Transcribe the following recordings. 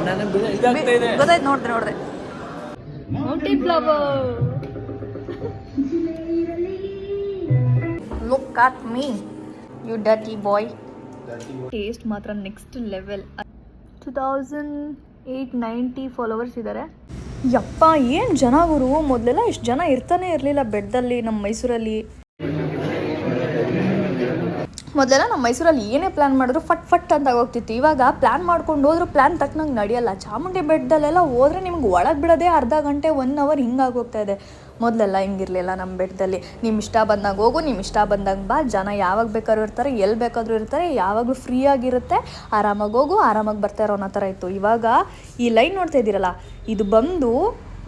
ಗೊತ್ತಾಯ್ತು, ನೋಡಿದೆ mountain flower. Look at me you dirty boy. Taste ಮಾತ್ರ ನೆಕ್ಸ್ಟ್ ಲೆವೆಲ್. 2890 ಫಾಲೋವರ್ಸ್ ಇದ್ದಾರೆ. ಯಪ್ಪ ಏನು ಜನ ಗುರು. ಮೊದಲೆಲ್ಲ ಇಷ್ಟು ಜನ ಇರ್ತಾನೆ ಇರಲಿಲ್ಲ ಬೆಟ್ಟದಲ್ಲಿ ನಮ್ಮ ಮೈಸೂರಲ್ಲಿ. ಮೊದಲೆಲ್ಲ ನಮ್ಮ ಮೈಸೂರಲ್ಲಿ ಏನೇ ಪ್ಲ್ಯಾನ್ ಮಾಡಿದ್ರು ಫಟ್ ಅಂತ ಹೋಗ್ತಿತ್ತು. ಇವಾಗ ಪ್ಲ್ಯಾನ್ ಮಾಡ್ಕೊಂಡು ಹೋದ್ರೂ ಪ್ಲ್ಯಾನ್ ತಕ್ಕನಂಗೆ ನಡೆಯಲ್ಲ. ಚಾಮುಂಡಿ ಬೆಟ್ಟದಲ್ಲೆಲ್ಲ ಹೋದ್ರೆ ನಿಮ್ಗೆ ಒಳಗೆ ಬಿಡೋದೇ ಅರ್ಧ ಗಂಟೆ 1 ಅವರ್ ಹಿಂಗಾಗೋಗ್ತಾ ಇದೆ. ಮೊದಲೆಲ್ಲ ಹಿಂಗಿರಲಿಲ್ಲ ನಮ್ಮ ಬೆಟ್ಟದಲ್ಲಿ. ನಿಮ್ಮ ಇಷ್ಟ ಬಂದಾಗ ಹೋಗು, ನಿಮ್ಮ ಇಷ್ಟ ಬಂದಾಗ ಬಾ. ಜನ ಯಾವಾಗ ಬೇಕಾದ್ರೂ ಇರ್ತಾರೆ, ಎಲ್ಲಿ ಬೇಕಾದರೂ ಇರ್ತಾರೆ, ಯಾವಾಗಲೂ ಫ್ರೀಯಾಗಿರುತ್ತೆ. ಆರಾಮಾಗಿ ಹೋಗು, ಆರಾಮಾಗಿ ಬರ್ತಾರೋ ಅನ್ನೋ ಥರ ಇತ್ತು. ಇವಾಗ ಈ ಲೈನ್ ನೋಡ್ತಾ ಇದ್ದೀರಲ್ಲ, ಇದು ಬಂದು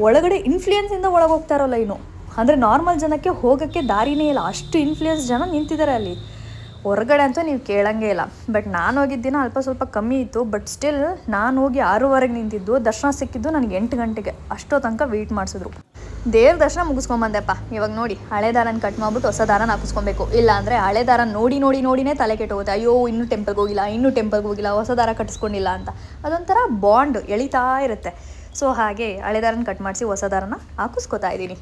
ಒಳಗಡೆ ಇನ್ಫ್ಲೂಯೆನ್ಸಿಂದ ಒಳಗೆ ಹೋಗ್ತಾ ಇರೋ ಲೈನು. ಅಂದರೆ ನಾರ್ಮಲ್ ಜನಕ್ಕೆ ಹೋಗೋಕ್ಕೆ ದಾರಿನೇ ಇಲ್ಲ, ಅಷ್ಟು ಇನ್ಫ್ಲೂಯೆನ್ಸ್ ಜನ ನಿಂತಿದ್ದಾರೆ ಅಲ್ಲಿ. ಹೊರಗಡೆ ಅಂತೂ ನೀವು ಕೇಳಂಗೇ ಇಲ್ಲ. ಬಟ್ ನಾನು ಹೋಗಿದ್ದ ದಿನ ಅಲ್ಪ ಸ್ವಲ್ಪ ಕಮ್ಮಿ ಇತ್ತು. ಬಟ್ ಸ್ಟಿಲ್ ನಾನು ಹೋಗಿ 6:15 ನಿಂತಿದ್ದು, ದರ್ಶನ ಸಿಕ್ಕಿದ್ದು ನನಗೆ 8 ಗಂಟೆಗೆ. ಅಷ್ಟೋ ತನಕ ವೆಯ್ಟ್ ಮಾಡಿಸಿದ್ರು. ದೇವ್ರ ದರ್ಶನ ಮುಗಿಸ್ಕೊಂಬಂದೆಪ್ಪ. ಇವಾಗ ನೋಡಿ, ಹಳೆ ದಾರನ ಕಟ್ ಮಾಡ್ಬಿಟ್ಟು ಹೊಸ ದಾರನ ಹಾಕಿಸ್ಕೊಬೇಕು. ಇಲ್ಲ ಅಂದರೆ ಹಳೆ ದಾರ ನೋಡಿನೇ ತಲೆ ಕೆಟ್ಟೋಗುತ್ತೆ. ಅಯ್ಯೋ ಇನ್ನೂ ಟೆಂಪಲ್ಗೆ ಹೋಗಿಲ್ಲ, ಹೊಸ ದಾರ ಕಟ್ಟಿಸ್ಕೊಂಡಿಲ್ಲ ಅಂತ. ಅದೊಂಥರ ಬಾಂಡ್ ಎಳಿತಾ ಇರುತ್ತೆ. ಸೊ ಹಾಗೆ ಹಳೆ ದಾರನ ಕಟ್ ಮಾಡಿಸಿ ಹೊಸ ದಾರನ ಹಾಕಿಸ್ಕೊತಾ ಇದ್ದೀನಿ.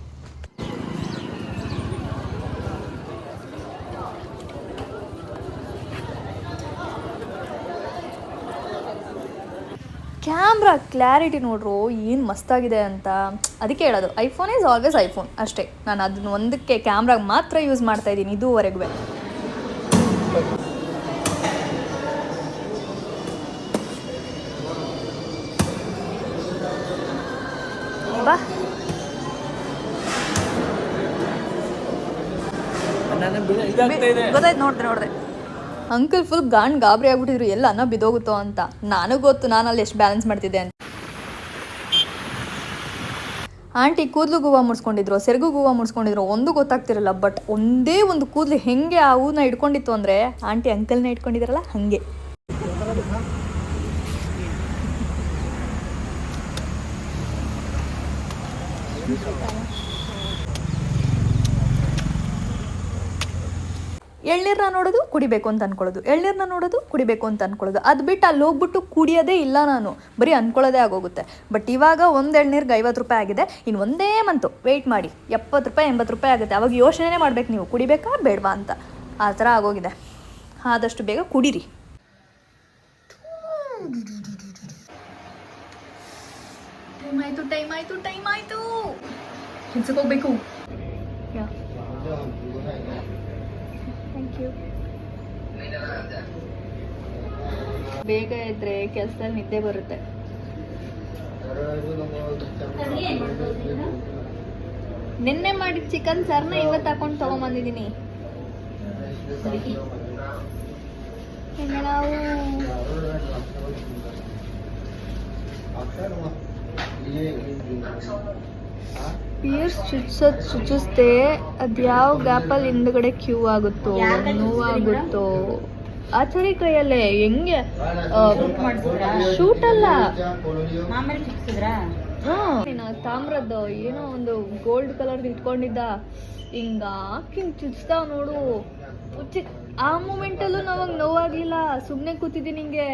ಕ್ಯಾಮ್ರಾ ಕ್ಲಾರಿಟಿ ನೋಡ್ರು ಏನು ಮಸ್ತಾಗಿದೆ ಅಂತ. ಅದಕ್ಕೆ ಹೇಳೋದು, ಐಫೋನ್ ಈಸ್ ಆಲ್ವೇಸ್ ಐಫೋನ್ ಅಷ್ಟೇ. ನಾನು ಅದನ್ನ ಒಂದಕ್ಕೆ ಕ್ಯಾಮ್ರಾಗೆ ಮಾತ್ರ ಯೂಸ್ ಮಾಡ್ತಾ ಇದ್ದೀನಿ ಇದುವರೆಗೂ. ಬಾ ಗೊತ್ತಾಯ್ತು, ನೋಡಿದೆ. ಅಂಕಲ್ ಫುಲ್ ಗಾಬರಿ ಆಗ್ಬಿಟ್ಟಿದ್ರು, ಎಲ್ಲ ಅನ್ನ ಬಿದ್ದೋಗುತ್ತೋ ಅಂತ. ನನಗೆ ಗೊತ್ತು ನಾನು ಅಲ್ಲಿ ಎಷ್ಟು ಬ್ಯಾಲೆನ್ಸ್ ಮಾಡ್ತಿದ್ದೆ ಅಂತ. ಆಂಟಿ ಕೂದಲು ಹೂವು ಮುಡ್ಸ್ಕೊಂಡಿದ್ರು, ಸೆರಗು ಹೂವು ಮುಡ್ಸ್ಕೊಂಡಿದ್ರು, ಒಂದು ಗೊತ್ತಾಗ್ತಿರಲ್ಲ. ಬಟ್ ಒಂದೇ ಒಂದು ಕೂದಲು ಹೆಂಗೆ ಆ ಹೂವನ್ನ ಇಟ್ಕೊಂಡಿತ್ತು ಅಂದರೆ ಆಂಟಿ ಅಂಕಲ್ನ ಇಟ್ಕೊಂಡಿದ್ರಲ್ಲ ಹಾಗೆ. ಎಳ್ನೀರನ್ನ ನೋಡೋದು ಕುಡಿಬೇಕು ಅಂತ ಅನ್ಕೊಳ್ಳೋದು, ಅದು ಬಿಟ್ಟು ಅಲ್ಲಿ ಹೋಗ್ಬಿಟ್ಟು ಕುಡಿಯೋದೇ ಇಲ್ಲ ನಾನು. ಬರೀ ಅಂದ್ಕೊಳ್ಳೋದೇ ಆಗೋಗುತ್ತೆ. ಬಟ್ ಇವಾಗ ಒಂದು ಎಳ್ನೀರಿಗೆ 50 ರೂಪಾಯಿ ಆಗಿದೆ. ಇನ್ನು ಒಂದೇ ಮಂತು ವೆಯ್ಟ್ ಮಾಡಿ 70 ರೂಪಾಯಿ 80 ರೂಪಾಯಿ ಆಗುತ್ತೆ. ಅವಾಗ ಯೋಚನೆ ಮಾಡ್ಬೇಕು ನೀವು ಕುಡಿಬೇಕಾ ಬೇಡವಾ ಅಂತ. ಆ ಥರ ಆಗೋಗಿದೆ. ಆದಷ್ಟು ಬೇಗ ಕುಡೀರಿ. ಟೈಮ್ ಆಯಿತು ಕೆಲ್ಸಕ್ಕೆ ಹೋಗ್ಬೇಕು. Thank you. ಬೇಗ ಇದ್ರೆ ಕೆಲಸದಲ್ಲಿ ನಿದ್ದೆ ಬರುತ್ತೆ. ನಿನ್ನೆ ಮಾಡಿದ ಚಿಕನ್ ಸಾರ್ನ ಇವತ್ತು ಹಾಕೊಂಡು ತಗೊಂಬಂದಿದ್ದೀನಿ. ನಾವು ಪಿಯರ್ಸ್ ಚುಚ್ಚಿಸ್ದೆ. ಅದು ಯಾವ ಗ್ಯಾಪಲ್ಲಿ ಹಿಂದ್ಗಡೆ ಕ್ಯೂ ಆಗುತ್ತೋ ನೋವಾಗುತ್ತೋ. ಆಚರಿ ಕೈಯಲ್ಲೇ ಹೆಂಗೆ ಶೂಟ್ ಅಲ್ಲ, ತಾಮ್ರದ್ದು ಏನೋ ಒಂದು ಗೋಲ್ಡ್ ಕಲರ್ ಇಟ್ಕೊಂಡಿದ್ದ. ಹಿಂಗ ಹಿಂಗ್ ಚುಚ್ತಾವ್ ನೋಡು. ಆ ಮೂಮೆಂಟಲ್ಲೂ ನಾವಾಗ ನೋವಾಗ್ಲಿಲ್ಲ, ಸುಮ್ಮನೆ ಕೂತಿದ್ದೀನಿ ಹಿಂಗೆ.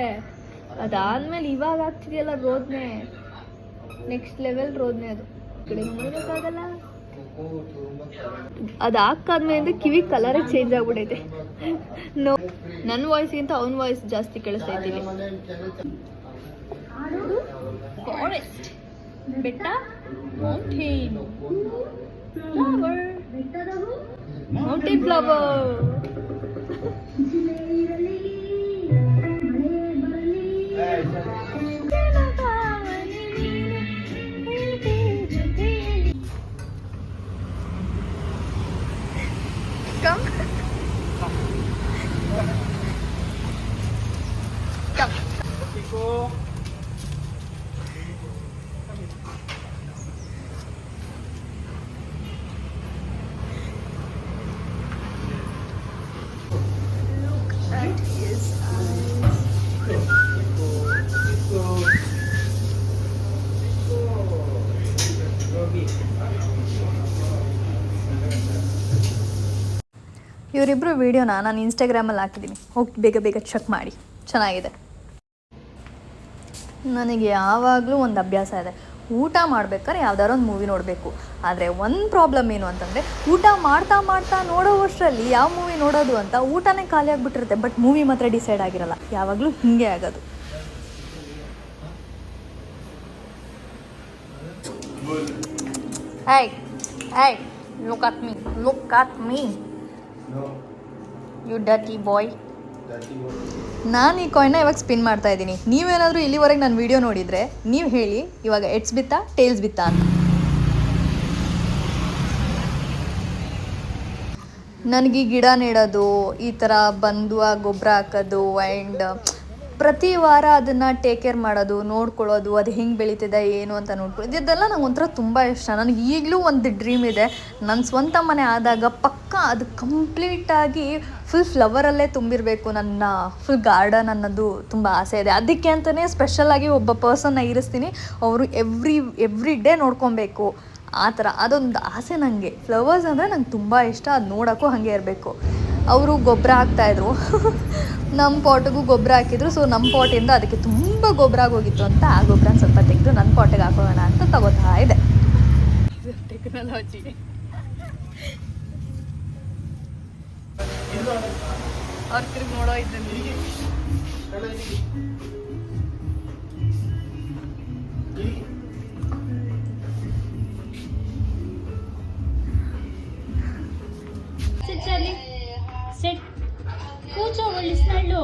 ಅದಾದ್ಮೇಲೆ ಇವಾಗ ಆಗ್ತಿದೆಯಲ್ಲ ರೋದನೆ, ನೆಕ್ಸ್ಟ್ ಲೆವೆಲ್ ರೋದನೆ. ಅದು ಕಡೆ ನೋಡೋಕ್ಕಾಗಲ್ಲ. ಅದು ಹಾಕಾದ್ಮೇಲೆ ಕಿವಿ ಕಲರೇ ಚೇಂಜ್ ಆಗ್ಬಿಡೈತೆ. ನೋ, ನನ್ನ ವಾಯ್ಸ್ಗಿಂತ ಅವನ ವಾಯ್ಸ್ ಜಾಸ್ತಿ ಕೇಳಿಸ್ತಾ ಇದ್ದೀನಿ. ಫಾರೆಸ್ಟ್, ಬೆಟ್ಟ, ಮೌಂಟೇನ್ ಫ್ಲವರ್. ಇವರಿಬ್ಬರು ವಿಡಿಯೋನ ನಾನು ಇನ್ಸ್ಟಾಗ್ರಾಮಲ್ಲಿ ಹಾಕಿದ್ದೀನಿ, ಹೋಗಿ ಬೇಗ ಚೆಕ್ ಮಾಡಿ, ಚೆನ್ನಾಗಿದೆ. ನನಗೆ ಯಾವಾಗಲೂ ಒಂದು ಅಭ್ಯಾಸ ಇದೆ, ಊಟ ಮಾಡ್ಬೇಕಾದ್ರೆ ಯಾವ್ದಾದ್ರು ಒಂದು ಮೂವಿ ನೋಡಬೇಕು. ಆದರೆ ಒಂದು ಪ್ರಾಬ್ಲಮ್ ಏನು ಅಂತಂದರೆ, ಊಟ ಮಾಡ್ತಾ ಮಾಡ್ತಾ ನೋಡೋವಷ್ಟರಲ್ಲಿ ಯಾವ ಮೂವಿ ನೋಡೋದು ಅಂತ ಊಟನೇ ಖಾಲಿ ಆಗಿಬಿಟ್ಟಿರುತ್ತೆ, ಬಟ್ ಮೂವಿ ಮಾತ್ರ ಡಿಸೈಡ್ ಆಗಿರಲ್ಲ. ಯಾವಾಗಲೂ ಹೀಗೆ ಆಗೋದು. Hey, hey, look at me, look at me. No. You dirty boy. Dirty boy. ನಾನು ಈ ಕಾಯಿನ್ನ ಇವಾಗ ಸ್ಪಿನ್ ಮಾಡ್ತಾ ಇದ್ದೀನಿ. ನೀವೇನಾದರೂ ಇಲ್ಲಿವರೆಗೆ ನನ್ನ ವಿಡಿಯೋ ನೋಡಿದರೆ ನೀವು ಹೇಳಿ, ಇವಾಗ ಎಡ್ಸ್ ಬಿತ್ತಾ ಟೇಲ್ಸ್ ಬಿತ್ತಾ ಅಂತ. ನನಗೆ ಗಿಡ ನೆಡೋದು, ಈ ಥರ ಬಂದು ಆ ಗೊಬ್ಬರ ಹಾಕೋದು ಆ್ಯಂಡ್ ಪ್ರತಿ ವಾರ ಅದನ್ನು ಟೇಕ್ ಕೇರ್ ಮಾಡೋದು, ನೋಡ್ಕೊಳ್ಳೋದು, ಅದು ಹೆಂಗೆ ಬೆಳೀತಿದೆ ಏನು ಅಂತ ನೋಡ್ಕೊಳ್ಳೋದು, ಇದೆಲ್ಲ ನಂಗೆ ಒಂಥರ ತುಂಬ ಇಷ್ಟ. ನನಗೆ ಈಗಲೂ ಒಂದು ಡ್ರೀಮ್ ಇದೆ, ನನ್ನ ಸ್ವಂತ ಮನೆ ಆದಾಗ ಪಕ್ಕ ಅದು ಕಂಪ್ಲೀಟಾಗಿ ಫುಲ್ ಫ್ಲವರಲ್ಲೇ ತುಂಬಿರಬೇಕು, ನನ್ನ ಫುಲ್ ಗಾರ್ಡನ್ ಅನ್ನೋದು ತುಂಬ ಆಸೆ ಇದೆ. ಅದಕ್ಕೆ ಅಂತಲೇ ಸ್ಪೆಷಲಾಗಿ ಒಬ್ಬ ಪರ್ಸನ್ನ ಇರಿಸ್ತೀನಿ, ಅವರು ಎವ್ರಿ ಡೇ ನೋಡ್ಕೊಬೇಕು ಆ ಥರ. ಅದೊಂದು ಆಸೆ ನನಗೆ. ಫ್ಲವರ್ಸ್ ಅಂದರೆ ನಂಗೆ ತುಂಬ ಇಷ್ಟ, ಅದು ನೋಡೋಕ್ಕೂ ಹಾಗೆ ಇರಬೇಕು. ಅವರು ಗೊಬ್ಬರ ಹಾಕ್ತಾಯಿದ್ರು, ನಮ್ಮ ಪಾಟಿಗೂ ಗೊಬ್ಬರ ಹಾಕಿದ್ರು. ಸೊ ನಮ್ಮ ಪಾಟಿಂದ ಅದಕ್ಕೆ ತುಂಬ ಗೊಬ್ಬರ ಆಗೋಗಿತ್ತು ಅಂತ ಆ ಗೊಬ್ಬರನ ಸ್ವಲ್ಪ ತೆಗೆದು ನನ್ನ ಪಾಟಿಗೆ ಹಾಕೋಣ ಅಂತ ತಗೋತಾ ಇದೆ. ಟೆಕ್ನಾಲಜಿ ಅವ್ರ ತಿರುಗಿ ನೋಡೋ ಇದ್ದಲ್ಲಿ Sit. కూర్చో, వాళ్ళు స్మెల్.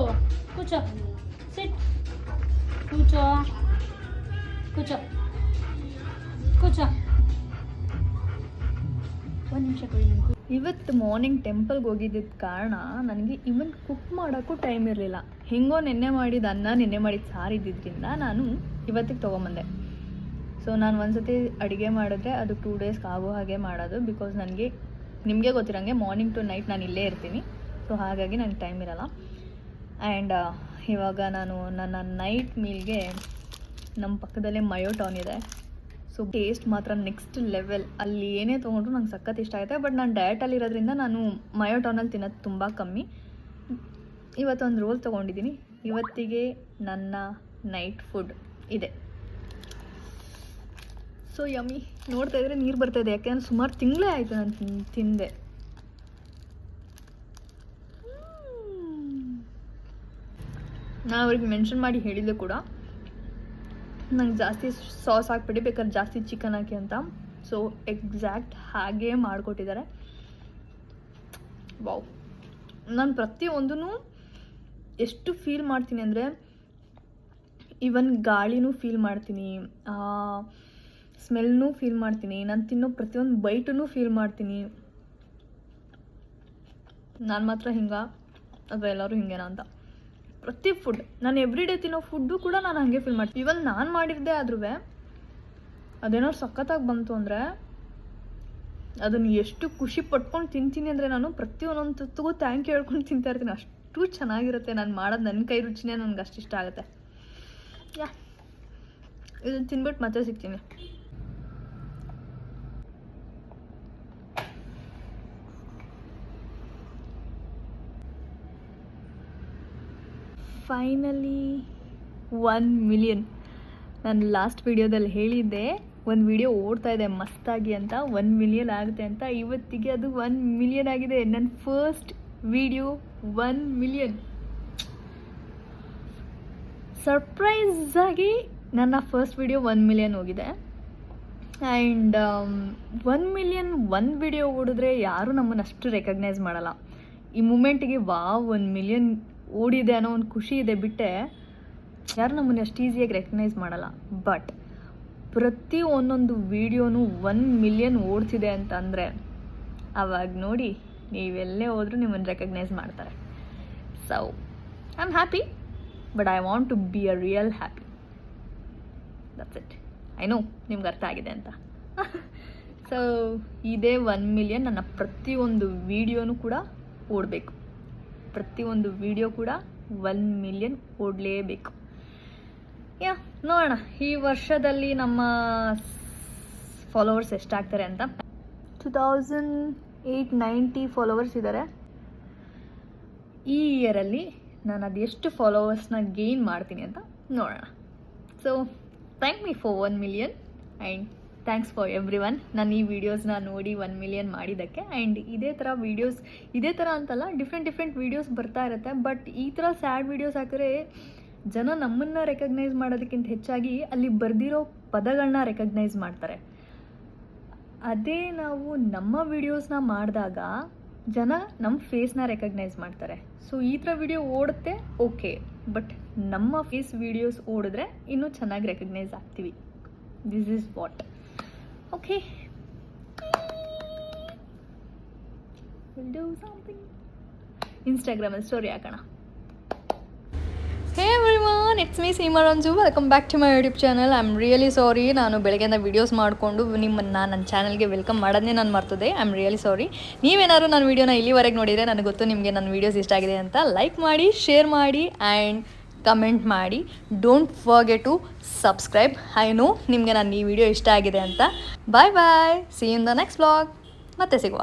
కూర్చో. Sit. కూర్చో. కూర్చో. ಕೂಚೋ. ಒಂದು ನಿಮಿಷ ಕೊಡಿ. ಇವತ್ತು ಮಾರ್ನಿಂಗ್ ಟೆಂಪಲ್ಗೆ ಹೋಗಿದ್ದಿದ್ದ ಕಾರಣ ನನಗೆ ಇವನ್ ಕುಕ್ ಮಾಡೋಕ್ಕೂ ಟೈಮ್ ಇರಲಿಲ್ಲ. ಹೆಂಗೋ ನೆನ್ನೆ ಮಾಡಿದ ಅನ್ನ, ನೆನ್ನೆ ಮಾಡಿದ ಸಾರಿದ್ದರಿಂದ ನಾನು ಇವತ್ತಿಗೆ ತೊಗೊಂಬಂದೆ. ಸೊ ನಾನು ಒಂದ್ಸತಿ ಅಡುಗೆ ಮಾಡಿದ್ರೆ ಅದು 2 ಡೇಸ್ಗೆ ಆಗೋ ಹಾಗೆ ಮಾಡೋದು. ಬಿಕಾಸ್ ನನಗೆ ನಿಮಗೆ ಗೊತ್ತಿರೋಂಗೆ ಮಾರ್ನಿಂಗ್ ಟು ನೈಟ್ ನಾನು ಇಲ್ಲೇ ಇರ್ತೀನಿ. ಸೊ ಹಾಗಾಗಿ ನನಗೆ ಟೈಮ್ ಇರೋಲ್ಲ. ಆ್ಯಂಡ್ ಇವಾಗ ನಾನು ನನ್ನ ನೈಟ್ ಮೀಲ್ಗೆ ನಮ್ಮ ಪಕ್ಕದಲ್ಲೇ ಮಯೋ ಟೌನ್ ಇದೆ. ಸೊ ಟೇಸ್ಟ್ ಮಾತ್ರ ನೆಕ್ಸ್ಟ್ ಲೆವೆಲ್. ಅಲ್ಲಿ ಏನೇ ತೊಗೊಂಡ್ರು ನಂಗೆ ಸಖತ್ ಇಷ್ಟ ಆಗುತ್ತೆ. ಬಟ್ ನಾನು ಡಯಟಲ್ಲಿರೋದ್ರಿಂದ ನಾನು ಮಯೋ ಟೌನಲ್ಲಿ ತಿನ್ನೋದು ತುಂಬ ಕಮ್ಮಿ. ಇವತ್ತೊಂದು ರೋಲ್ ತೊಗೊಂಡಿದ್ದೀನಿ. ಇವತ್ತಿಗೆ ನನ್ನ ನೈಟ್ ಫುಡ್ ಇದೆ. So yummy. ನೋಡ್ತಾ ಇದ್ರೆ ನೀರು ಬರ್ತಾಯಿದೆ, ಯಾಕೆಂದ್ರೆ ಸುಮಾರು ತಿಂಗಳೇ ಆಯಿತು ನಾನು ತಿಂದೆ. ನಾನು ಅವ್ರಿಗೆ ಮೆನ್ಷನ್ ಮಾಡಿ ಹೇಳಿದ್ದೆ ಕೂಡ, ನಂಗೆ ಜಾಸ್ತಿ ಸಾಸ್ ಹಾಕ್ಬಿಟ್ಟು ಬೇಕಾದ್ರೆ ಜಾಸ್ತಿ ಚಿಕನ್ ಹಾಕಿ ಅಂತ. ಸೊ ಎಕ್ಸಾಕ್ಟ್ ಹಾಗೇ ಮಾಡಿಕೊಟ್ಟಿದ್ದಾರೆ. ವಾವ್. ನಾನು ಪ್ರತಿಯೊಂದೂ ಎಷ್ಟು ಫೀಲ್ ಮಾಡ್ತೀನಿ ಅಂದರೆ, ಈವನ್ ಗಾಳಿನೂ ಫೀಲ್ ಮಾಡ್ತೀನಿ, ಸ್ಮೆಲ್ನೂ ಫೀಲ್ ಮಾಡ್ತೀನಿ, ನಾನು ತಿನ್ನೋ ಪ್ರತಿಯೊಂದು ಬೈಟೂ ಫೀಲ್ ಮಾಡ್ತೀನಿ. ನಾನು ಮಾತ್ರ ಹಿಂಗೆ ಅಥವಾ ಎಲ್ಲರೂ ಹಿಂಗೇನಾ ಅಂತ. ಪ್ರತಿ ಫುಡ್, ನಾನು ಎವ್ರಿ ಡೇ ತಿನ್ನೋ ಫುಡ್ಡು ಕೂಡ ನಾನು ಹಾಗೆ ಫೀಲ್ ಮಾಡ್ತೀನಿ. ಇವನ್ ನಾನು ಮಾಡಿದ್ದೆ ಆದ್ರೂ ಅದೇನಾದ್ರು ಸಖತ್ತಾಗಿ ಬಂತು ಅಂದರೆ ಅದನ್ನು ಎಷ್ಟು ಖುಷಿ ಪಟ್ಕೊಂಡು ತಿಂತೀನಿ ಅಂದರೆ, ನಾನು ಪ್ರತಿಯೊಂದೊಂದು ತುತ್ತಿಗೂ ಥ್ಯಾಂಕ್ ಯು ಹೇಳ್ಕೊಂಡು ತಿಂತಾ ಇರ್ತೀನಿ. ಅಷ್ಟು ಚೆನ್ನಾಗಿರುತ್ತೆ ನಾನು ಮಾಡೋದು. ನನ್ನ ಕೈ ರುಚಿನೇ ನನಗೆ ಅಷ್ಟು ಇಷ್ಟ ಆಗುತ್ತೆ. ಯಾ, ಇದನ್ನು ತಿನ್ಬಿಟ್ಟು ಮತ್ತೆ ಸಿಗ್ತೀನಿ. Finally 1 million. ನಾನು ಲಾಸ್ಟ್ ವಿಡಿಯೋದಲ್ಲಿ ಹೇಳಿದ್ದೆ ಒಂದು ವಿಡಿಯೋ ಓಡ್ತಾ ಇದೆ ಮಸ್ತಾಗಿ ಅಂತ, 1 ಮಿಲಿಯನ್ ಆಗುತ್ತೆ ಅಂತ. ಇವತ್ತಿಗೆ ಅದು 1 ಮಿಲಿಯನ್ ಆಗಿದೆ. ನನ್ನ ಫಸ್ಟ್ ವಿಡಿಯೋ 1 ಮಿಲಿಯನ್. ಸರ್ಪ್ರೈಸ್ ಆಗಿ ನನ್ನ ಫಸ್ಟ್ ವಿಡಿಯೋ 1 ಮಿಲಿಯನ್ ಹೋಗಿದೆ. ಆ್ಯಂಡ್ 1 ಮಿಲಿಯನ್ ಒಂದು ವಿಡಿಯೋ ಓಡಿದ್ರೆ ಯಾರೂ ನಮ್ಮನ್ನು ಅಷ್ಟು ರೆಕಗ್ನೈಸ್ ಮಾಡಲ್ಲ. ಈ ಮೂಮೆಂಟಿಗೆ 1 ಮಿಲಿಯನ್ ಓಡಿದೆ ಅನ್ನೋ ಒಂದು ಖುಷಿ ಇದೆ ಬಿಟ್ಟೆ ಯಾರು ನಮ್ಮನ್ನು ಅಷ್ಟು ಈಸಿಯಾಗಿ ರೆಕಗ್ನೈಸ್ ಮಾಡಲ್ಲ. ಬಟ್ ಪ್ರತಿ ಒಂದೊಂದು ವೀಡಿಯೋನು 1 ಮಿಲಿಯನ್ ಓಡ್ತಿದೆ ಅಂತಂದರೆ ಆವಾಗ ನೋಡಿ, ನೀವೆಲ್ಲೇ ಹೋದರೂ ನಿಮ್ಮನ್ನು ರೆಕಗ್ನೈಸ್ ಮಾಡ್ತಾರೆ. So I am happy, but I want to be a real happy. That's it. I know ನಿಮ್ಗೆ ಅರ್ಥ ಆಗಿದೆ ಅಂತ. ಸೊ ಇದೇ 1 ಮಿಲಿಯನ್. ನನ್ನ ಪ್ರತಿಯೊಂದು ವೀಡಿಯೋನೂ ಕೂಡ ಓಡಬೇಕು. ಪ್ರತಿಯೊಂದು ವಿಡಿಯೋ ಕೂಡ 1 ಮಿಲಿಯನ್ ಓಡಲೇಬೇಕು. ಯಾ, ನೋಡೋಣ ಈ ವರ್ಷದಲ್ಲಿ ನಮ್ಮ ಫಾಲೋವರ್ಸ್ ಎಷ್ಟಾಗ್ತಾರೆ ಅಂತ. 2890 ಫಾಲೋವರ್ಸ್ ಇದ್ದಾರೆ. ಈ ಇಯರಲ್ಲಿ ನಾನು ಅದೆಷ್ಟು ಫಾಲೋವರ್ಸ್ನ ಗೇನ್ ಮಾಡ್ತೀನಿ ಅಂತ ನೋಡೋಣ. So thank me for 1 million and thanks for every one ನಾನು ಈ ವೀಡಿಯೋಸ್ನ ನೋಡಿ 1 million ಮಾಡಿದ್ದಕ್ಕೆ. ಆ್ಯಂಡ್ ಇದೇ ಥರ ಅಂತಲ್ಲ, ಡಿಫ್ರೆಂಟ್ ವೀಡಿಯೋಸ್ ಬರ್ತಾ ಇರುತ್ತೆ. ಬಟ್ ಈ ಥರ ಸ್ಯಾಡ್ ವೀಡಿಯೋಸ್ ಹಾಕಿದ್ರೆ ಜನ ನಮ್ಮನ್ನು ರೆಕಗ್ನೈಸ್ ಮಾಡೋದಕ್ಕಿಂತ ಹೆಚ್ಚಾಗಿ ಅಲ್ಲಿ ಬರೆದಿರೋ ಪದಗಳನ್ನ ರೆಕಗ್ನೈಸ್ ಮಾಡ್ತಾರೆ. ಅದೇ ನಾವು ನಮ್ಮ ವೀಡಿಯೋಸ್ನ ಮಾಡಿದಾಗ ಜನ ನಮ್ಮ ಫೇಸ್ನ ರೆಕಗ್ನೈಸ್ ಮಾಡ್ತಾರೆ. ಸೊ ಈ ಥರ ವಿಡಿಯೋ ಓಡುತ್ತೆ, ಓಕೆ, ಬಟ್ ನಮ್ಮ ಫೇಸ್ ವೀಡಿಯೋಸ್ ಓಡಿದ್ರೆ ಇನ್ನೂ ಚೆನ್ನಾಗಿ ರೆಕಗ್ನೈಸ್ ಆಗ್ತೀವಿ. This is what. Okay, will do something. ಇನ್ಸ್ಟಾಗ್ರಾಮಲ್ಲಿ ಸ್ಟೋರಿ ಹಾಕೋಣ. Hey everyone, it's me Seema Ranju. Welcome back to my YouTube channel. I am really sorry, ನಾನು ಬೆಳಗ್ಗೆಯಿಂದ ವೀಡಿಯೋಸ್ ಮಾಡಿಕೊಂಡು ನಿಮ್ಮನ್ನು ನನ್ನ ಚಾನಲ್ಗೆ ವೆಲ್ಕಮ್ ಮಾಡೋದನ್ನೇ ನಾನು ಮರ್ತದೆ. I am really sorry. ನೀವೇನಾದ್ರು ನನ್ನ ವೀಡಿಯೋನ ಇಲ್ಲಿವರೆಗೆ ನೋಡಿದರೆ ನನಗೆ ಗೊತ್ತು ನಿಮಗೆ ನನ್ನ ವೀಡಿಯೋಸ್ ಇಷ್ಟ ಆಗಿದೆ ಅಂತ. ಲೈಕ್ ಮಾಡಿ, ಶೇರ್ ಮಾಡಿ ಆ್ಯಂಡ್ ಕಮೆಂಟ್ ಮಾಡಿ. Don't forget to subscribe. I know ನಿಮಗೆ ನನ್ನ ಈ ವಿಡಿಯೋ ಇಷ್ಟ ಆಗಿದೆ ಅಂತ. Bye bye, see in the next vlog. ಮತ್ತೆ ಸಿಗುವ.